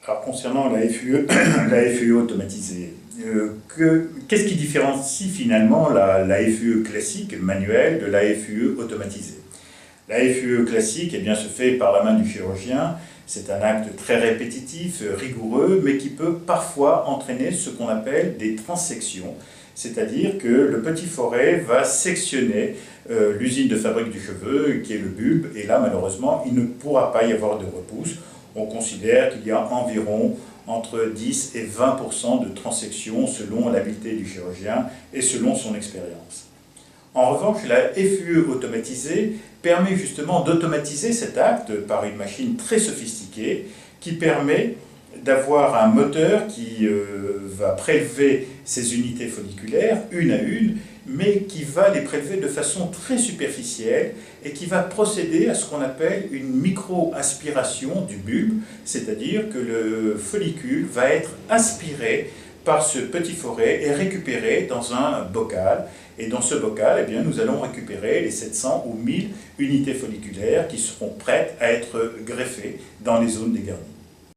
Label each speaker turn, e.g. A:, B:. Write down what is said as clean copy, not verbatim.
A: Alors concernant la FUE, la FUE automatisée, qu'est-ce qui différencie finalement la FUE classique, manuelle, de la FUE automatisée? La FUE classique, eh bien, se fait par la main du chirurgien. C'est un acte très répétitif, rigoureux, mais qui peut parfois entraîner ce qu'on appelle des transsections. C'est-à-dire que le petit foret va sectionner l'usine de fabrique du cheveu, qui est le bulbe, et là, malheureusement, il ne pourra pas y avoir de repousse. On considère qu'il y a environ entre 10 et 20% de transsections selon l'habileté du chirurgien et selon son expérience. En revanche, la FUE automatisée permet justement d'automatiser cet acte par une machine très sophistiquée qui permet d'avoir un moteur qui va prélever ces unités folliculaires une à une, mais qui va les prélever de façon très superficielle et qui va procéder à ce qu'on appelle une micro-aspiration du bulbe, c'est-à-dire que le follicule va être aspiré par ce petit foret et récupéré dans un bocal. Et dans ce bocal, eh bien, nous allons récupérer les 700 ou 1000 unités folliculaires qui seront prêtes à être greffées dans les zones dégarnies.